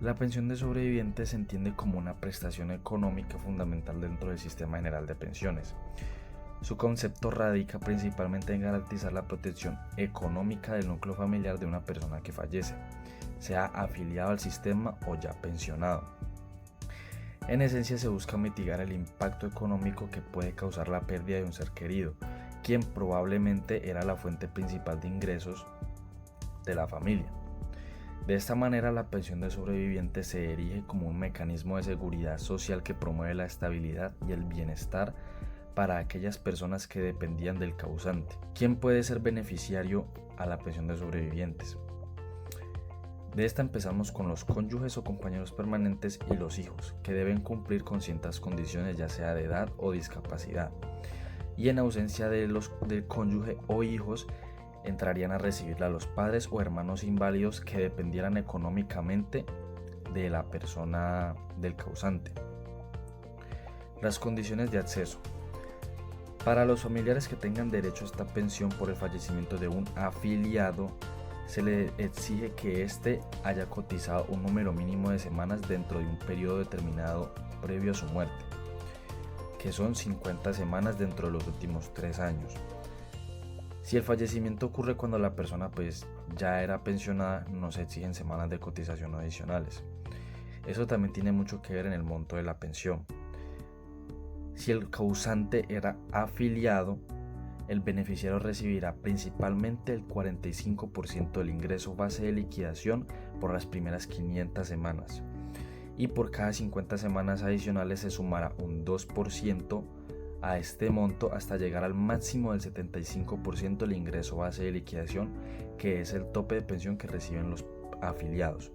La pensión de sobrevivientes se entiende como una prestación económica fundamental dentro del sistema general de pensiones. Su concepto radica principalmente en garantizar la protección económica del núcleo familiar de una persona que fallece, sea afiliado al sistema o ya pensionado. En esencia se busca mitigar el impacto económico que puede causar la pérdida de un ser querido, quien probablemente era la fuente principal de ingresos de la familia. De esta manera, la pensión de sobrevivientes se erige como un mecanismo de seguridad social que promueve la estabilidad y el bienestar para aquellas personas que dependían del causante. ¿Quién puede ser beneficiario a la pensión de sobrevivientes? De esta empezamos con los cónyuges o compañeros permanentes y los hijos, que deben cumplir con ciertas condiciones, ya sea de edad o discapacidad. Y en ausencia del cónyuge o hijos, entrarían a recibirla los padres o hermanos inválidos que dependieran económicamente de la persona del causante. Las condiciones de acceso. Para los familiares que tengan derecho a esta pensión por el fallecimiento de un afiliado, se le exige que éste haya cotizado un número mínimo de semanas dentro de un periodo determinado previo a su muerte, que son 50 semanas dentro de los últimos 3 años. Si el fallecimiento ocurre cuando la persona ya era pensionada, no se exigen semanas de cotización adicionales. Eso también tiene mucho que ver en el monto de la pensión. Si el causante era afiliado, el beneficiario recibirá principalmente el 45% del ingreso base de liquidación por las primeras 500 semanas y por cada 50 semanas adicionales se sumará un 2% a este monto hasta llegar al máximo del 75% del ingreso base de liquidación, que es el tope de pensión que reciben los afiliados.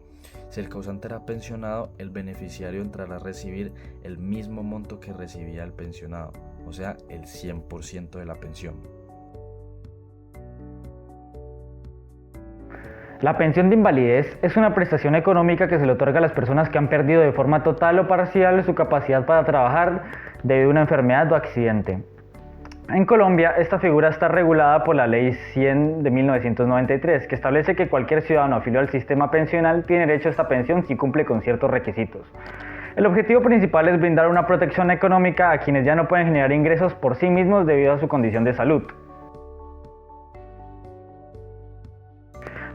Si el causante era pensionado, el beneficiario entrará a recibir el mismo monto que recibía el pensionado, o sea, el 100% de la pensión. La pensión de invalidez es una prestación económica que se le otorga a las personas que han perdido de forma total o parcial su capacidad para trabajar debido a una enfermedad o accidente. En Colombia, esta figura está regulada por la Ley 100 de 1993, que establece que cualquier ciudadano afiliado al sistema pensional tiene derecho a esta pensión si cumple con ciertos requisitos. El objetivo principal es brindar una protección económica a quienes ya no pueden generar ingresos por sí mismos debido a su condición de salud.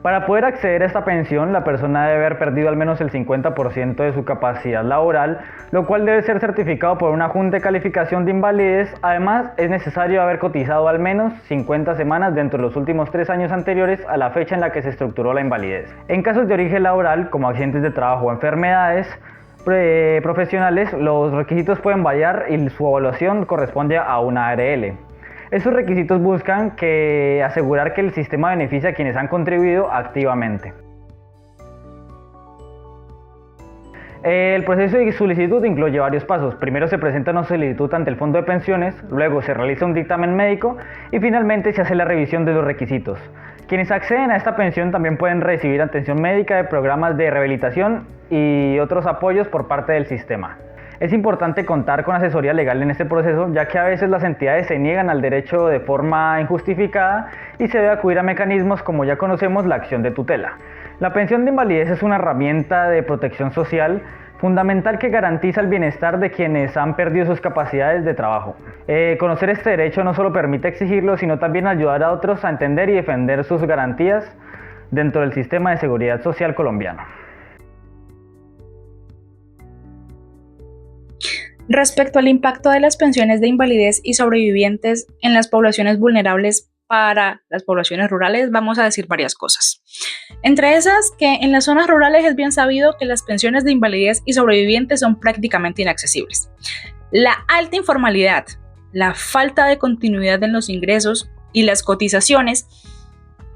Para poder acceder a esta pensión, la persona debe haber perdido al menos el 50% de su capacidad laboral, lo cual debe ser certificado por una junta de calificación de invalidez. Además, es necesario haber cotizado al menos 50 semanas dentro de los últimos 3 años anteriores a la fecha en la que se estructuró la invalidez. En casos de origen laboral, como accidentes de trabajo o enfermedades profesionales, los requisitos pueden variar y su evaluación corresponde a una ARL. Estos requisitos buscan asegurar que el sistema beneficia a quienes han contribuido activamente. El proceso de solicitud incluye varios pasos. Primero se presenta una solicitud ante el Fondo de Pensiones, luego se realiza un dictamen médico y finalmente se hace la revisión de los requisitos. Quienes acceden a esta pensión también pueden recibir atención médica de programas de rehabilitación y otros apoyos por parte del sistema. Es importante contar con asesoría legal en este proceso, ya que a veces las entidades se niegan al derecho de forma injustificada y se debe acudir a mecanismos como ya conocemos la acción de tutela. La pensión de invalidez es una herramienta de protección social fundamental que garantiza el bienestar de quienes han perdido sus capacidades de trabajo. Conocer este derecho no solo permite exigirlo, sino también ayudar a otros a entender y defender sus garantías dentro del sistema de seguridad social colombiano. Respecto al impacto de las pensiones de invalidez y sobrevivientes en las poblaciones vulnerables para las poblaciones rurales, vamos a decir varias cosas. Entre esas, que en las zonas rurales es bien sabido que las pensiones de invalidez y sobrevivientes son prácticamente inaccesibles. La alta informalidad, la falta de continuidad en los ingresos y las cotizaciones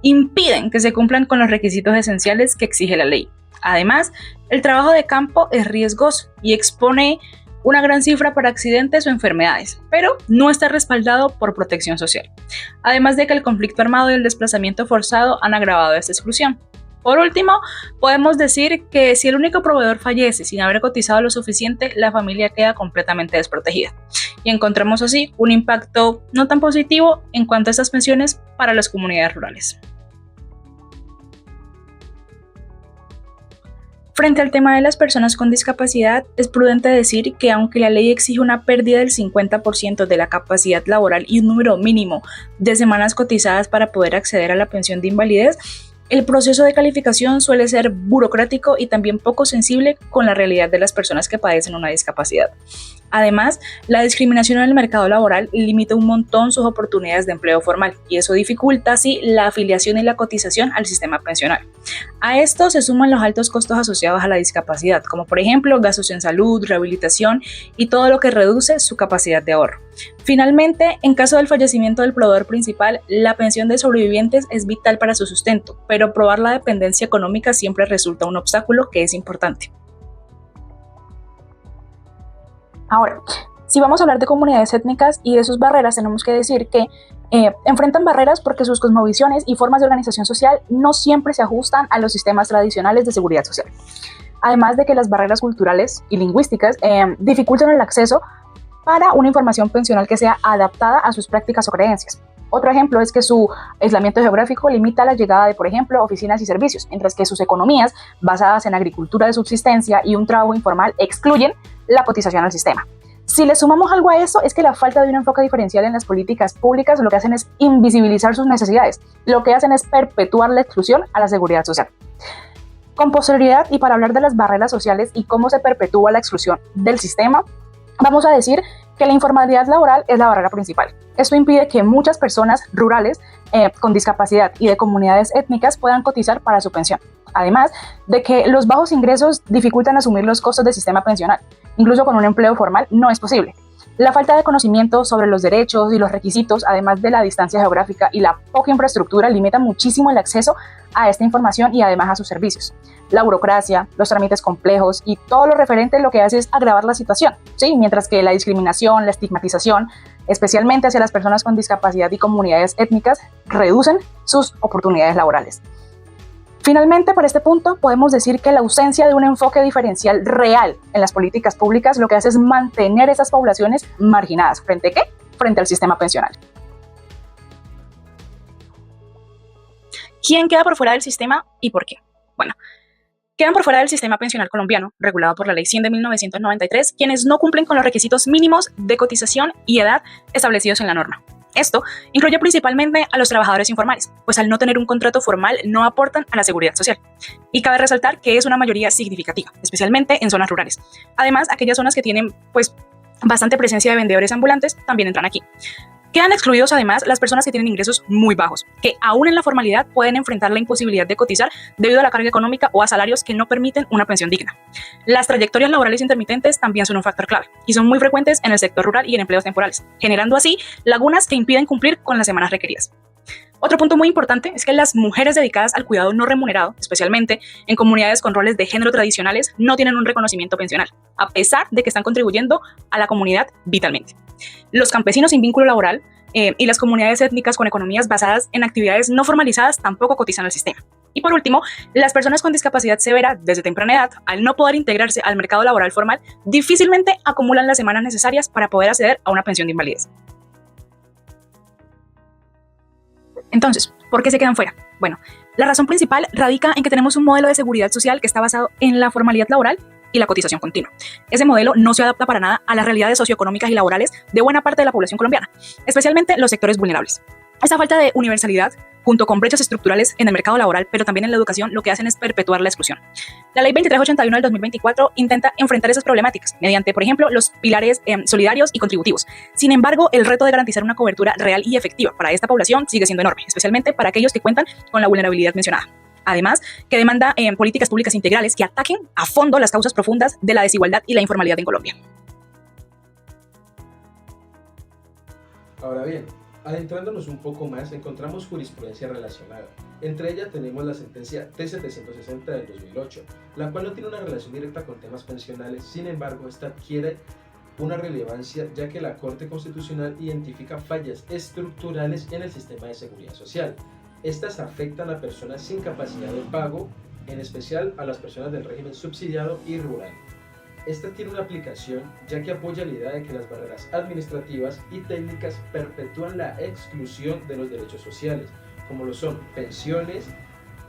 impiden que se cumplan con los requisitos esenciales que exige la ley. Además, el trabajo de campo es riesgoso y expone una gran cifra para accidentes o enfermedades, pero no está respaldado por protección social. Además de que el conflicto armado y el desplazamiento forzado han agravado esta exclusión. Por último, podemos decir que si el único proveedor fallece sin haber cotizado lo suficiente, la familia queda completamente desprotegida. Y encontramos así un impacto no tan positivo en cuanto a estas pensiones para las comunidades rurales. Frente al tema de las personas con discapacidad, es prudente decir que aunque la ley exige una pérdida del 50% de la capacidad laboral y un número mínimo de semanas cotizadas para poder acceder a la pensión de invalidez, el proceso de calificación suele ser burocrático y también poco sensible con la realidad de las personas que padecen una discapacidad. Además, la discriminación en el mercado laboral limita un montón sus oportunidades de empleo formal y eso dificulta así la afiliación y la cotización al sistema pensional. A esto se suman los altos costos asociados a la discapacidad, como por ejemplo gastos en salud, rehabilitación y todo lo que reduce su capacidad de ahorro. Finalmente, en caso del fallecimiento del proveedor principal, la pensión de sobrevivientes es vital para su sustento, pero probar la dependencia económica siempre resulta un obstáculo que es importante. Ahora, si vamos a hablar de comunidades étnicas y de sus barreras, tenemos que decir que enfrentan barreras porque sus cosmovisiones y formas de organización social no siempre se ajustan a los sistemas tradicionales de seguridad social. Además de que las barreras culturales y lingüísticas dificultan el acceso para una información pensional que sea adaptada a sus prácticas o creencias. Otro ejemplo es que su aislamiento geográfico limita la llegada de, por ejemplo, oficinas y servicios, mientras que sus economías, basadas en agricultura de subsistencia y un trabajo informal, excluyen la cotización al sistema. Si le sumamos algo a eso, es que la falta de un enfoque diferencial en las políticas públicas lo que hacen es invisibilizar sus necesidades, lo que hacen es perpetuar la exclusión a la seguridad social. Con posterioridad, y para hablar de las barreras sociales y cómo se perpetúa la exclusión del sistema, vamos a decir que la informalidad laboral es la barrera principal. Esto impide que muchas personas rurales con discapacidad y de comunidades étnicas puedan cotizar para su pensión. Además de que los bajos ingresos dificultan asumir los costos del sistema pensional. Incluso con un empleo formal no es posible. La falta de conocimiento sobre los derechos y los requisitos, además de la distancia geográfica y la poca infraestructura, limita muchísimo el acceso a esta información y además a sus servicios. La burocracia, los trámites complejos y todo lo referente lo que hace es agravar la situación, ¿sí? Mientras que la discriminación, la estigmatización, especialmente hacia las personas con discapacidad y comunidades étnicas, reducen sus oportunidades laborales. Finalmente, para este punto, podemos decir que la ausencia de un enfoque diferencial real en las políticas públicas lo que hace es mantener esas poblaciones marginadas. ¿Frente a qué? Frente al sistema pensional. ¿Quién queda por fuera del sistema y por qué? Bueno, quedan por fuera del sistema pensional colombiano, regulado por la Ley 100 de 1993, quienes no cumplen con los requisitos mínimos de cotización y edad establecidos en la norma. Esto incluye principalmente a los trabajadores informales, pues al no tener un contrato formal no aportan a la seguridad social. Y cabe resaltar que es una mayoría significativa, especialmente en zonas rurales. Además, aquellas zonas que tienen bastante presencia de vendedores ambulantes también entran aquí. Quedan excluidos además las personas que tienen ingresos muy bajos, que aún en la formalidad pueden enfrentar la imposibilidad de cotizar debido a la carga económica o a salarios que no permiten una pensión digna. Las trayectorias laborales intermitentes también son un factor clave y son muy frecuentes en el sector rural y en empleos temporales, generando así lagunas que impiden cumplir con las semanas requeridas. Otro punto muy importante es que las mujeres dedicadas al cuidado no remunerado, especialmente en comunidades con roles de género tradicionales, no tienen un reconocimiento pensional, a pesar de que están contribuyendo a la comunidad vitalmente. Los campesinos sin vínculo laboral y las comunidades étnicas con economías basadas en actividades no formalizadas tampoco cotizan al sistema. Y por último, las personas con discapacidad severa desde temprana edad, al no poder integrarse al mercado laboral formal, difícilmente acumulan las semanas necesarias para poder acceder a una pensión de invalidez. Entonces, ¿por qué se quedan fuera? Bueno, la razón principal radica en que tenemos un modelo de seguridad social que está basado en la formalidad laboral y la cotización continua. Ese modelo no se adapta para nada a las realidades socioeconómicas y laborales de buena parte de la población colombiana, especialmente los sectores vulnerables. Esta falta de universalidad, junto con brechas estructurales en el mercado laboral, pero también en la educación, lo que hacen es perpetuar la exclusión. La Ley 2381 del 2024 intenta enfrentar esas problemáticas mediante, por ejemplo, los pilares solidarios y contributivos. Sin embargo, el reto de garantizar una cobertura real y efectiva para esta población sigue siendo enorme, especialmente para aquellos que cuentan con la vulnerabilidad mencionada. Además, que demanda políticas públicas integrales que ataquen a fondo las causas profundas de la desigualdad y la informalidad en Colombia. Ahora bien, adentrándonos un poco más, encontramos jurisprudencia relacionada. Entre ellas tenemos la sentencia T760 del 2008, la cual no tiene una relación directa con temas pensionales, sin embargo, esta adquiere una relevancia ya que la Corte Constitucional identifica fallas estructurales en el sistema de seguridad social. Estas afectan a personas sin capacidad de pago, en especial a las personas del régimen subsidiado y rural. Esta tiene una aplicación ya que apoya la idea de que las barreras administrativas y técnicas perpetúan la exclusión de los derechos sociales, como lo son pensiones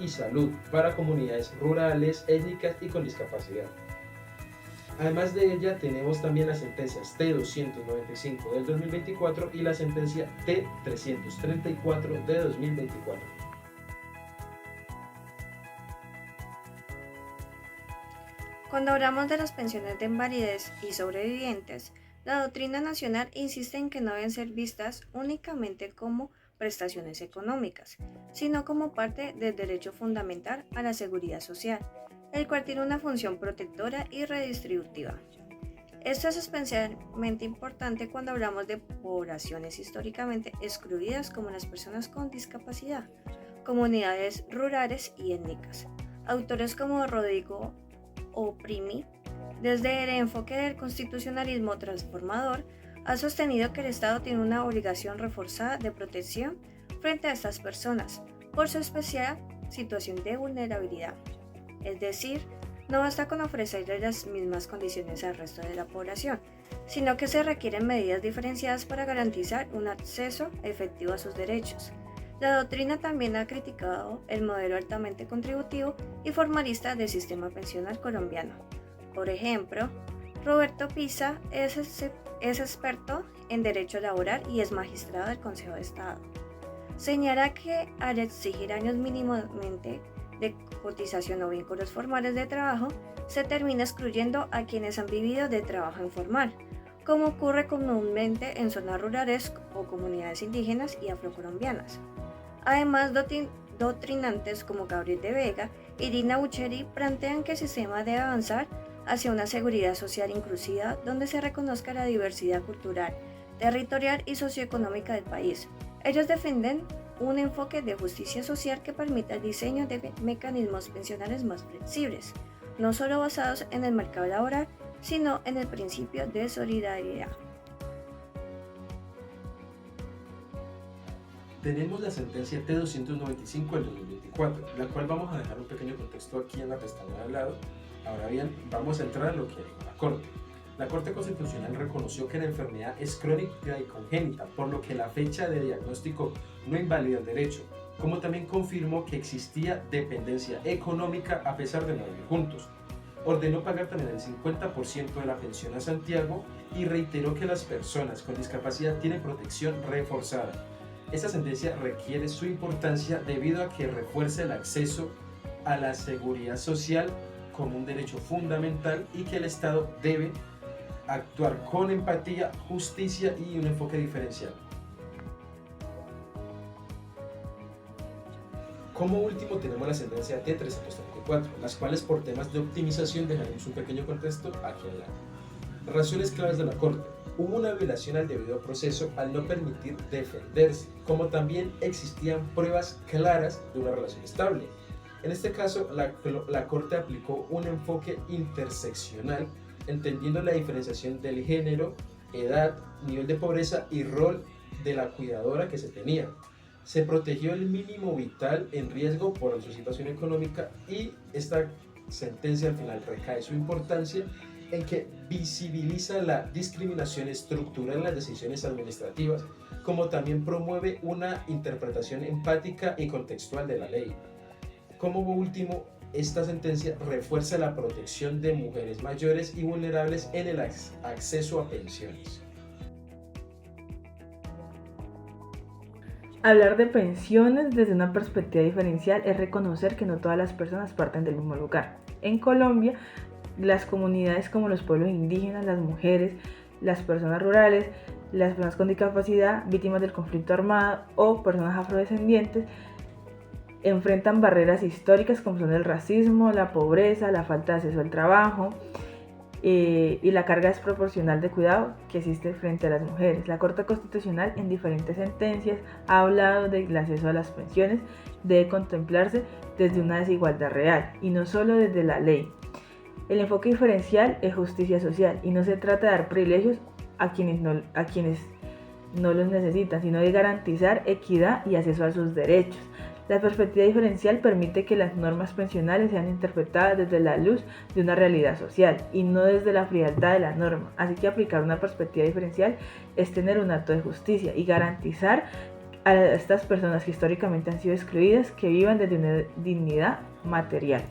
y salud para comunidades rurales, étnicas y con discapacidad. Además de ella, tenemos también las sentencias T295 del 2024 y la sentencia T334 de 2024. Cuando hablamos de las pensiones de invalidez y sobrevivientes, la doctrina nacional insiste en que no deben ser vistas únicamente como prestaciones económicas, sino como parte del derecho fundamental a la seguridad social, el cual tiene una función protectora y redistributiva. Esto es especialmente importante cuando hablamos de poblaciones históricamente excluidas como las personas con discapacidad, comunidades rurales y étnicas. Autores como Rodrigo Oprimi, desde el enfoque del constitucionalismo transformador, ha sostenido que el Estado tiene una obligación reforzada de protección frente a estas personas por su especial situación de vulnerabilidad. Es decir, no basta con ofrecerles las mismas condiciones al resto de la población, sino que se requieren medidas diferenciadas para garantizar un acceso efectivo a sus derechos. La doctrina también ha criticado el modelo altamente contributivo y formalista del sistema pensional colombiano. Por ejemplo, Roberto Pisa es experto en derecho laboral y es magistrado del Consejo de Estado. Señala que al exigir años mínimamente de cotización o vínculos formales de trabajo, se termina excluyendo a quienes han vivido de trabajo informal, como ocurre comúnmente en zonas rurales o comunidades indígenas y afrocolombianas. Además, doctrinantes como Gabriel de Vega y Dina Bucheri plantean que el sistema debe avanzar hacia una seguridad social inclusiva donde se reconozca la diversidad cultural, territorial y socioeconómica del país. Ellos defienden un enfoque de justicia social que permita el diseño de mecanismos pensionales más flexibles, no solo basados en el mercado laboral, sino en el principio de solidaridad. Tenemos la sentencia T295 del 2024, la cual vamos a dejar un pequeño contexto aquí en la pestaña de al lado. Ahora bien, vamos a entrar en lo que dijo la Corte. La Corte Constitucional reconoció que la enfermedad es crónica y congénita, por lo que la fecha de diagnóstico no invalida el derecho, como también confirmó que existía dependencia económica a pesar de no vivir juntos. Ordenó pagar también el 50% de la pensión a Santiago y reiteró que las personas con discapacidad tienen protección reforzada. Esta sentencia requiere su importancia debido a que refuerza el acceso a la seguridad social como un derecho fundamental y que el Estado debe actuar con empatía, justicia y un enfoque diferencial. Como último tenemos la sentencia T334, las cuales por temas de optimización dejaremos un pequeño contexto aquí al lado. Razones claves de la Corte. Hubo una violación al debido proceso al no permitir defenderse, como también existían pruebas claras de una relación estable. En este caso, la Corte aplicó un enfoque interseccional, entendiendo la diferenciación del género, edad, nivel de pobreza y rol de la cuidadora que se tenía. Se protegió el mínimo vital en riesgo por su situación económica y esta sentencia al final recae su importancia en que visibiliza la discriminación estructural en las decisiones administrativas, como también promueve una interpretación empática y contextual de la ley. Como último, esta sentencia refuerza la protección de mujeres mayores y vulnerables en el acceso a pensiones. Hablar de pensiones desde una perspectiva diferencial es reconocer que no todas las personas parten del mismo lugar. En Colombia, las comunidades como los pueblos indígenas, las mujeres, las personas rurales, las personas con discapacidad, víctimas del conflicto armado o personas afrodescendientes enfrentan barreras históricas como son el racismo, la pobreza, la falta de acceso al trabajo y la carga desproporcional de cuidado que existe frente a las mujeres. La Corte Constitucional en diferentes sentencias ha hablado del acceso a las pensiones debe contemplarse desde una desigualdad real y no solo desde la ley. El enfoque diferencial es justicia social y no se trata de dar privilegios a quienes no los necesitan, sino de garantizar equidad y acceso a sus derechos. La perspectiva diferencial permite que las normas pensionales sean interpretadas desde la luz de una realidad social y no desde la frialdad de la norma. Así que aplicar una perspectiva diferencial es tener un acto de justicia y garantizar a estas personas que históricamente han sido excluidas, que vivan desde una dignidad material.